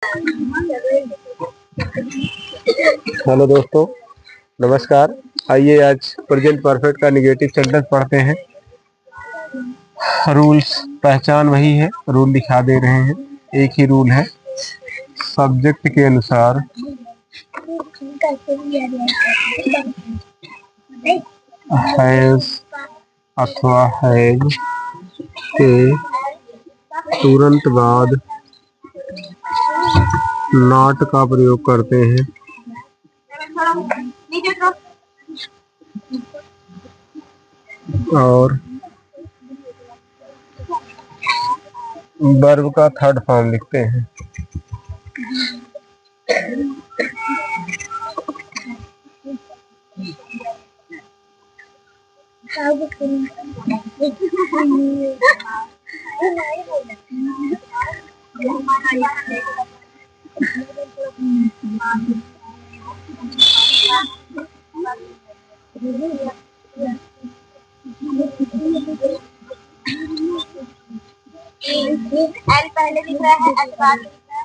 Hello दोस्तों, नमस्कार। आइए आज प्रेजेंट परफेक्ट का निगेटिव सेंटेंस पढ़ते हैं। रूल्स, पहचान वही है, रूल दिखा दे रहे हैं। एक ही रूल है, सब्जेक्ट के अनुसार हैज अथवा हैज के तुरंत बाद नॉट का प्रयोग करते हैं। और वर्ब का थर्ड फॉर्म लिखते हैं। एल पहले दिख रहा है, एल बाद दिख रहा है।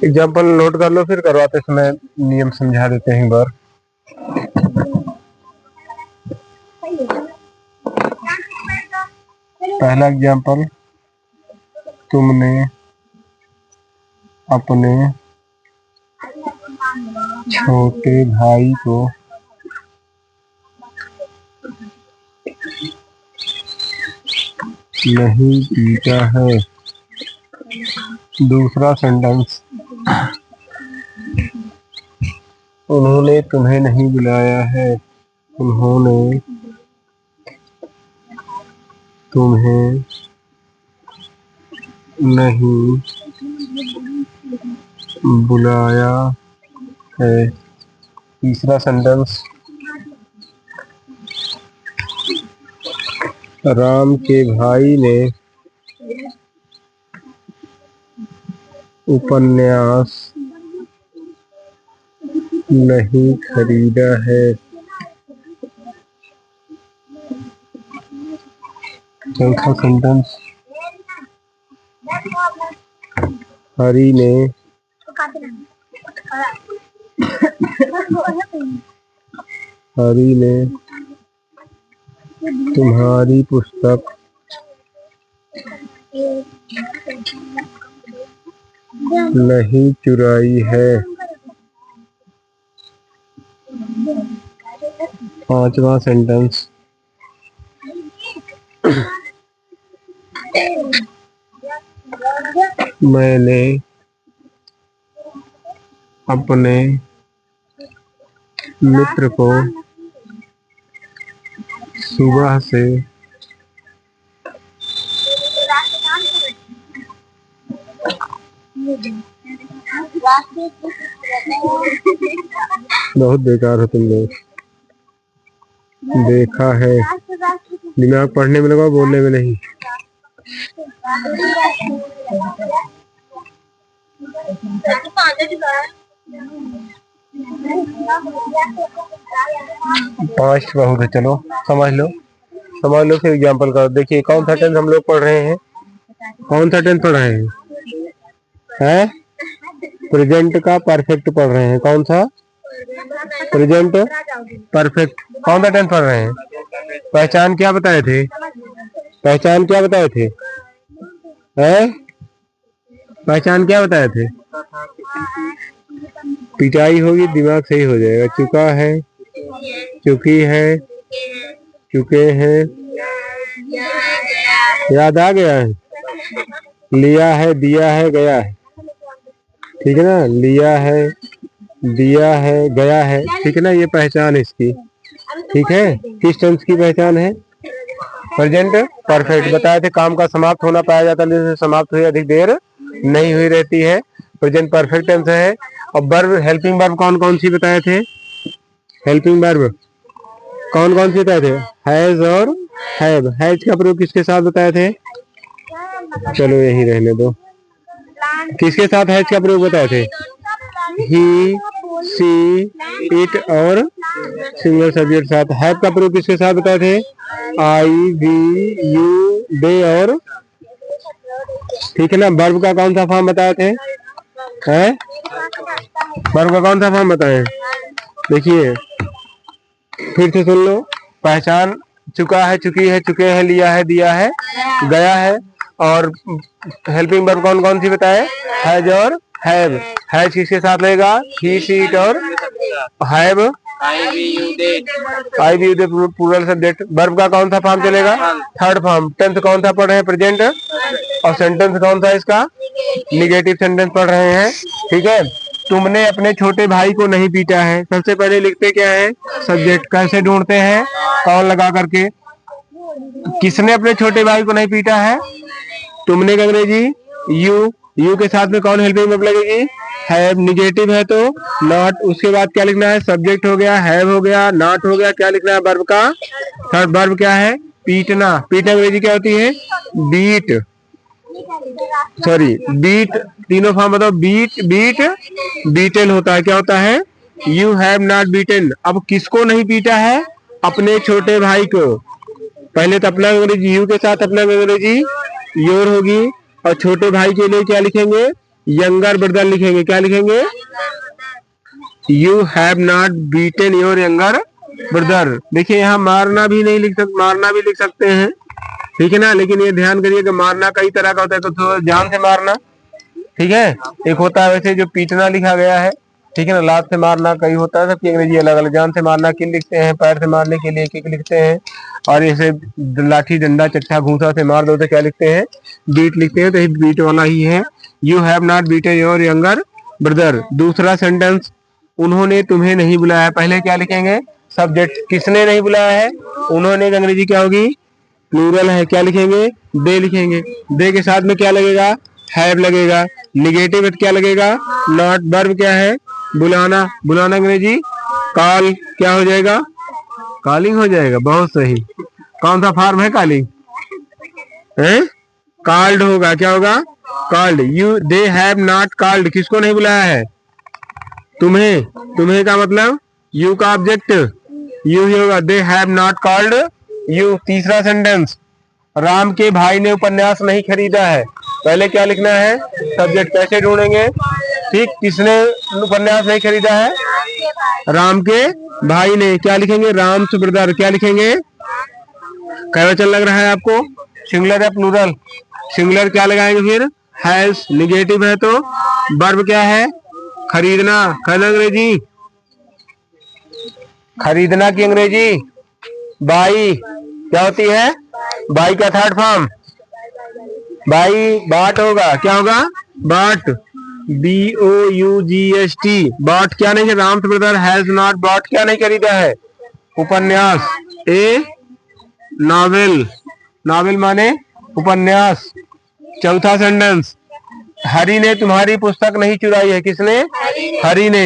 एग्जाम्पल नोट कर लो, फिर करवाते समय नियम समझा देते हैं एक बार। पहला एग्जाम्पल, तुमने अपने छोटे भाई को नहीं पीटा है। दूसरा सेंटेंस, उन्होंने तुम्हें नहीं बुलाया है। उन्होंने तुम्हें नहीं बुलाया है। तीसरा सेंटेंस, राम के भाई ने उपन्यास नहीं खरीदा है। चौथा सेंटेंस, हरी ने तुम्हारी पुस्तक नहीं चुराई है। पांचवा सेंटेंस, मैंने अपने मित्र को सुबह से बहुत बेकार हो तुम लोग, देखा है। दिमाग पढ़ने में लगाओ, बोलने में नहीं। पांच बहुत है, चलो समझ लो फिर एग्जाम्पल करो। देखिए कौन सा टेंस हम लोग पढ़ रहे हैं, कौन सा टेंस पढ़ रहे हैं? प्रेजेंट का परफेक्ट पढ़ रहे हैं। कौन सा? Present perfect. कौन सा टेंस पढ़ रहे हैं? पहचान क्या बताए थे? पहचान क्या बताए थे? पहचान क्या बताए थे? पिटाई होगी, दिमाग सही हो जाएगा। चुका है, चुकी है, चुके हैं, याद आ गया है। लिया है, दिया है, गया है। ठीक है ना, लिया है, दिया है, गया है। ठीक है ना, ये पहचान है इसकी। ठीक है, किस टेंस की पहचान है? Present perfect. बताए थे काम का समाप्त होना पाया जाता है, समाप्त हुई अधिक देर नहीं हुई रहती है। प्रेजेंट परफेक्ट टेंस है। और वर्ब, हेल्पिंग वर्ब कौन कौन सी बताए थे? हेल्पिंग वर्ब कौन कौन सी बताए थे? हैज और हैव। हैज का प्रयोग किसके साथ बताए थे? चलो यही रहने दो। किसके साथ हैज का प्रयोग बताए थे? ही सी, इट और सिंगल सब्जेक्ट साथ। हैव का प्रयोग किसके साथ बताए थे? आई, वी, यू, दे और, ठीक है ना। वर्ब का कौन सा फॉर्म बताए थे? हैं? वर्ब का कौन सा फॉर्म बताए? देखिए फिर से सुन लो। पहचान चुका है, चुकी है, चुके हैं, लिया है, दिया है, गया है। और हेल्पिंग वर्ब कौन कौन सी बताए? हैज और हैव। हैज किसके साथ लगेगा? ही, शी, इट और have I, we, you, they plural subject. Verb का कौन सा फॉर्म चलेगा? Third form. टेंस कौन सा पढ़ रहे हैं? प्रेजेंट। और सेंटेंस कौन सा इसका? निगेटिव सेंटेंस पढ़ रहे हैं, ठीक है। तुमने अपने छोटे भाई को नहीं पीटा है। सबसे पहले लिखते क्या है? सब्जेक्ट। कैसे ढूंढते हैं? कौन लगा करके। किसने अपने छोटे भाई को नहीं पीटा है? तुमने का अंग्रेजी यू। यू के साथ में कौन हेल्पिंग वर्ब लगेगी? हैव। निगेटिव है तो नॉट। उसके बाद क्या लिखना है? सब्जेक्ट हो गया, हैव हो गया, नॉट हो गया। क्या लिखना है वर्ब का? थर्ड वर्ब क्या है? पीटना। पीटना अंग्रेजी क्या होती है? बीट। Sorry, beat. तीनों फॉर्म बताओ। बीट, बीट, बीटन होता है। क्या होता है? You have not beaten. अब किसको नहीं पीटा है? अपने छोटे भाई को। पहले तो अपना अंग्रेजी यू के साथ अपना अंग्रेजी योर होगी। और छोटे भाई के लिए क्या लिखेंगे? यंगर ब्रदर लिखेंगे। क्या लिखेंगे? You have not beaten your younger brother. देखिए यहाँ मारना भी नहीं लिख सकते, मारना भी लिख सकते हैं, ठीक है ना। लेकिन ये ध्यान करिए कि मारना कई तरह का होता है। तो जान से मारना, ठीक है। एक होता है वैसे जो पीटना लिखा गया है, ठीक है ना। लात से मारना कई होता है, सबकी अंग्रेजी अलग अलग। जान से मारना किल लिखते हैं, पैर से मारने के लिए किक लिखते हैं। और ऐसे लाठी, डंडा, चट्टा, घूसा से मार दो तो क्या लिखते हैं? बीट लिखते हैं। तो ये बीट वाला ही है। You have not beaten your younger brother. दूसरा सेंटेंस, उन्होंने तुम्हें नहीं बुलाया। पहले क्या लिखेंगे? सब्जेक्ट। किसने नहीं बुलाया है? उन्होंने की अंग्रेजी क्या होगी? प्लूरल है। क्या लिखेंगे? दे लिखेंगे। दे के साथ में क्या लगेगा? हैव लगेगा। निगेटिव क्या लगेगा? नॉट। वर्ब क्या है? बुलाना। बुलाना अंग्रेजी कॉल। क्या हो जाएगा? कॉलिंग हो जाएगा। बहुत सही। कौन सा फॉर्म है कॉलिंग? है कॉल्ड होगा। क्या होगा? Called. You, they have not called. किसको नहीं बुलाया है? तुम्हें। तुम्हें का मतलब यू का ऑब्जेक्ट यू ही होगा। They have not called you. तीसरा सेंटेंस, राम के भाई ने उपन्यास नहीं खरीदा है। पहले क्या लिखना है? सब्जेक्ट। कैसे ढूंढेंगे? ठीक, किसने उपन्यास नहीं खरीदा है? राम के भाई ने। क्या लिखेंगे? राम ब्रदर। क्या लिखेंगे? कैसा लग रहा है आपको? सिंगुलर या प्लूरल? सिंगुलर क्या लगाएंगे फिर? हैज। निगेटिव है तो वर्ब क्या है? खरीदना। कहना अंग्रेजी खरीदना की अंग्रेजी बाई। क्या होती है? बाई का थर्ड फॉर्म बाई बाट होगा। क्या होगा? बाट। BOUGST। बाट क्या नहीं है? राम ब्रदर हैज नॉट बाट क्या नहीं खरीदा है? उपन्यास। ए नॉवेल। नॉवेल माने उपन्यास। चौथा सेंटेंस, हरी ने तुम्हारी पुस्तक नहीं चुराई है। किसने? हरी ने।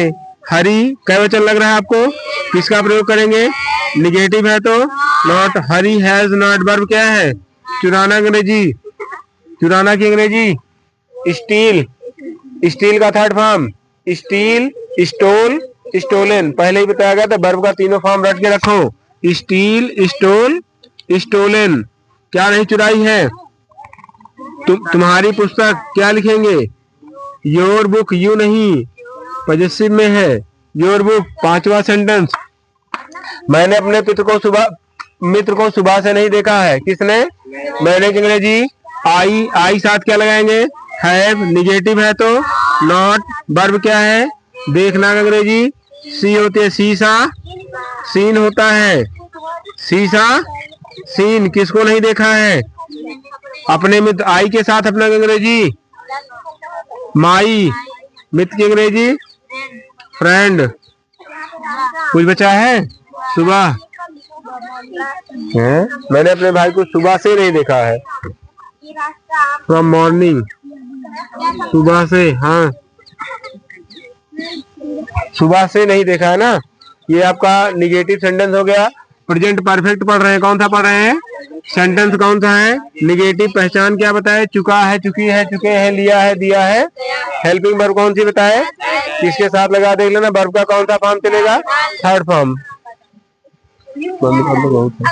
हरी क्या वचन लग रहा है आपको? किसका प्रयोग करेंगे? निगेटिव है तो not. Hari has not. Verb क्या है? चुराना अंग्रेजी चुराना की अंग्रेजी स्टील। स्टील का third form steal, stole, stolen. पहले ही बताया गया था। वर्ब का तीनों फॉर्म रट के रखो। Steal, stole, stolen. क्या नहीं चुराई है? तुम्हारी पुस्तक। क्या लिखेंगे? Your book. यू नहीं, पॉजेसिव में है। Your book. पांचवा सेंटेंस, मैंने अपने मित्र को सुबह से नहीं देखा है। किसने? मैंने की अंग्रेजी आई। आई साथ क्या लगाएंगे? हैव। निगेटिव है तो नॉट। वर्ब क्या है? देखना का अंग्रेजी सी होती है। सीसा, सीन होता है। सीसा, सीन। किसको नहीं देखा है? अपने मित्र। आई के साथ अपना अंग्रेजी माई। मित्र की अंग्रेजी फ्रेंड। कुछ बचा है? सुबह है? मैंने अपने भाई को सुबह से नहीं देखा है। From morning. सुबह से। हाँ, सुबह से नहीं देखा है ना। ये आपका निगेटिव सेंटेंस हो गया। प्रेजेंट परफेक्ट पढ़ रहे हैं। कौन सा पढ़ रहे हैं? सेंटेंस कौन सा है? निगेटिव। पहचान क्या बताए? चुका है, चुकी है, चुके हैं, लिया है, दिया है। हेल्पिंग वर्ब कौन सी बताए? किसके साथ लगा देख लेना, वर्ब का कौन सा फॉर्म चलेगा? Third form.